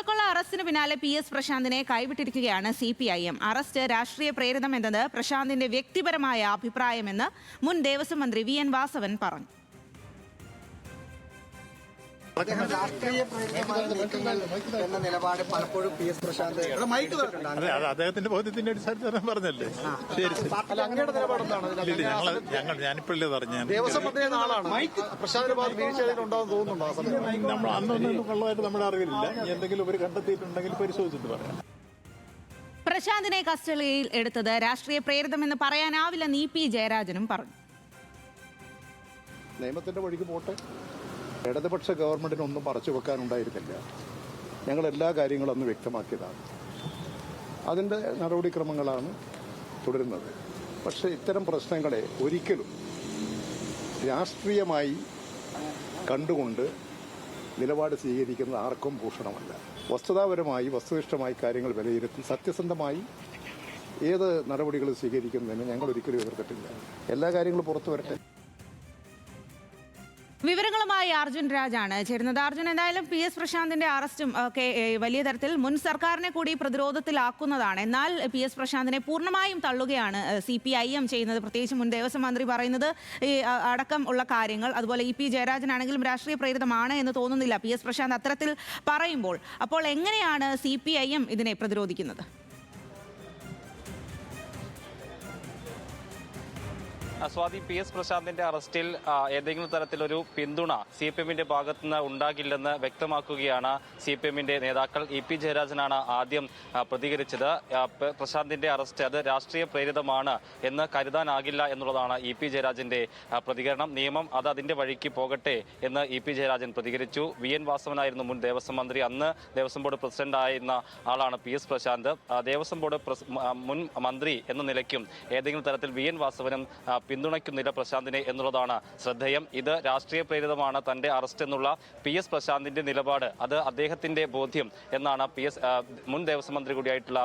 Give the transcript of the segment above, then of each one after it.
സ്വർണ്ണക്കൊള്ള അറസ്റ്റിന് പിന്നാലെ PS പ്രശാന്തിനെ കൈവിട്ടിരിക്കുകയാണ് CPIM. Arrest രാഷ്ട്രീയ പ്രേരിതമെന്നത് പ്രശാന്തിന്റെ വ്യക്തിപരമായ അഭിപ്രായമെന്ന് മുൻ ദേവസ്വം മന്ത്രി VN വാസവൻ പറഞ്ഞു. എന്ന നിലപാട് പലപ്പോഴും PS പ്രശാന്ത് അദ്ദേഹത്തിന്റെ ബോധ്യത്തിന്റെ അടിസ്ഥാനത്തിൽ പറഞ്ഞല്ലേ. അങ്ങയുടെ നിലപാടെന്താണ്? ഞാനിപ്പോഴല്ലേ പറഞ്ഞു നമ്മൾ അന്നൊന്നും കള്ളമായിട്ട് നമ്മുടെ അറിവില്ല. എന്തെങ്കിലും ഒരു കണ്ടെത്തിയിട്ടുണ്ടെങ്കിൽ പരിശോധിച്ചിട്ട് പറയാം. പ്രശാന്തിനെ കസ്റ്റഡിയിൽ എടുത്തത് രാഷ്ട്രീയ പ്രേരിതമെന്ന് പറയാനാവില്ലെന്ന് EP ജയരാജനും പറഞ്ഞു. നിയമത്തിന്റെ വഴിക്ക് പോട്ടെ. ഇടതുപക്ഷ ഗവൺമെന്റിനൊന്നും മറച്ചു വെക്കാനുണ്ടായിരുന്നില്ല. ഞങ്ങൾ എല്ലാ കാര്യങ്ങളും അന്ന് വ്യക്തമാക്കിയതാണ്. അതിൻ്റെ നടപടിക്രമങ്ങളാണ് തുടരുന്നത്. പക്ഷേ ഇത്തരം പ്രശ്നങ്ങളെ ഒരിക്കലും രാഷ്ട്രീയമായി കണ്ടുകൊണ്ട് നിലപാട് സ്വീകരിക്കുന്നത് ആർക്കും ഭൂഷണമല്ല. വസ്തുതാപരമായി വസ്തുനിഷ്ഠമായി കാര്യങ്ങൾ വിലയിരുത്തി സത്യസന്ധമായി ഏത് നടപടികൾ സ്വീകരിക്കുന്നതിന് ഞങ്ങൾ ഒരിക്കലും എതിർത്തിട്ടില്ല. എല്ലാ കാര്യങ്ങളും പുറത്തു വരട്ടെ. വിവരങ്ങളുമായി അർജുൻ രാജാണ് ചേരുന്നത്. അർജുൻ, എന്തായാലും PS പ്രശാന്തിന്റെ അറസ്റ്റും ഒക്കെ വലിയ തരത്തിൽ മുൻ സർക്കാരിനെ കൂടി പ്രതിരോധത്തിലാക്കുന്നതാണ്. എന്നാൽ PS പ്രശാന്തിനെ പൂർണ്ണമായും തള്ളുകയാണ് CPIM ചെയ്യുന്നത്. പ്രത്യേകിച്ച് മുൻ ദേവസ്വം മന്ത്രി പറയുന്നത് അടക്കം ഉള്ള കാര്യങ്ങൾ, അതുപോലെ EP ജയരാജനാണെങ്കിലും രാഷ്ട്രീയ പ്രേരിതമാണ് എന്ന് തോന്നുന്നില്ല PS പ്രശാന്ത് അത്തരത്തിൽ പറയുമ്പോൾ. അപ്പോൾ എങ്ങനെയാണ് CPIM ഇതിനെ പ്രതിരോധിക്കുന്നത്? സ്വാതി, PS പ്രശാന്തിന്റെ അറസ്റ്റിൽ ഏതെങ്കിലും തരത്തിലൊരു പിന്തുണ CPM-ന്റെ ഭാഗത്തുനിന്ന് ഉണ്ടാകില്ലെന്ന് വ്യക്തമാക്കുകയാണ് CPM-ന്റെ നേതാക്കൾ. EP ജയരാജനാണ് ആദ്യം പ്രതികരിച്ചത്. പ്രശാന്തിന്റെ അറസ്റ്റ് അത് രാഷ്ട്രീയ പ്രേരിതമാണ് എന്ന് കരുതാനാകില്ല എന്നുള്ളതാണ് EP ജയരാജന്റെ പ്രതികരണം. നിയമം അത് അതിന്റെ വഴിക്ക് പോകട്ടെ എന്ന് EP ജയരാജൻ പ്രതികരിച്ചു. VN വാസവനായിരുന്നു മുൻ ദേവസ്വം മന്ത്രി. അന്ന് ദേവസ്വം ബോർഡ് പ്രസിഡന്റ് ആയിരുന്ന ആളാണ് PS പ്രശാന്ത്. ദേവസ്വം ബോർഡ് മുൻ മന്ത്രി എന്ന നിലയ്ക്കും ഏതെങ്കിലും തരത്തിൽ VN വാസവനും പിന്തുണയ്ക്കുന്നില്ല പ്രശാന്തിനെ എന്നുള്ളതാണ് ശ്രദ്ധേയം. ഇത് രാഷ്ട്രീയ പ്രേരിതമാണ് തന്റെ അറസ്റ്റ് എന്നുള്ള PS പ്രശാന്തിന്റെ നിലപാട്, അത് അദ്ദേഹത്തിന്റെ ബോധ്യം എന്നാണ് മുൻ ദേവസ്വം മന്ത്രി കൂടിയായിട്ടുള്ള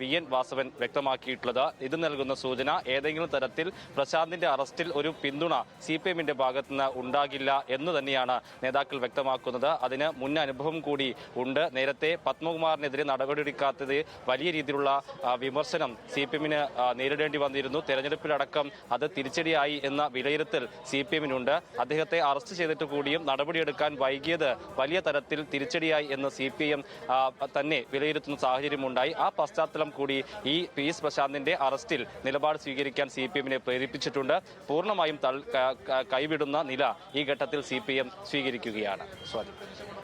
VN വാസവൻ വ്യക്തമാക്കിയിട്ടുള്ളത്. ഇത് നൽകുന്ന സൂചന ഏതെങ്കിലും തരത്തിൽ പ്രശാന്തിന്റെ അറസ്റ്റിൽ ഒരു പിന്തുണ CPM-ന്റെ ഭാഗത്തുനിന്ന് ഉണ്ടാകില്ല എന്ന് തന്നെയാണ് നേതാക്കൾ വ്യക്തമാക്കുന്നത്. അതിന് മുൻ അനുഭവം കൂടി ഉണ്ട്. നേരത്തെ പത്മകുമാറിനെതിരെ നടപടിയെടുക്കാത്തത് വലിയ രീതിയിലുള്ള വിമർശനം CPM-ന് നേരിടേണ്ടി വന്നിരുന്നു. തെരഞ്ഞെടുപ്പിലടക്കം അത് തിരിച്ചടിയായി എന്ന വിലയിരുത്തൽ CPM-നുണ്ട്. അദ്ദേഹത്തെ അറസ്റ്റ് ചെയ്തിട്ട് കൂടിയും നടപടിയെടുക്കാൻ വൈകിയത് വലിയ തരത്തിൽ തിരിച്ചടിയായി എന്ന് CPM തന്നെ വിലയിരുത്തുന്ന സാഹചര്യമുണ്ടായി. ആ പശ്ചാത്തലം കൂടി ഈ PS പ്രശാന്തിന്റെ അറസ്റ്റിൽ നിലപാട് സ്വീകരിക്കാൻ CPM-നെ പ്രേരിപ്പിച്ചിട്ടുണ്ട്. പൂർണ്ണമായും കൈവിടുന്ന നില ഈ ഘട്ടത്തിൽ CPM സ്വീകരിക്കുകയാണ്. സ്വാതി.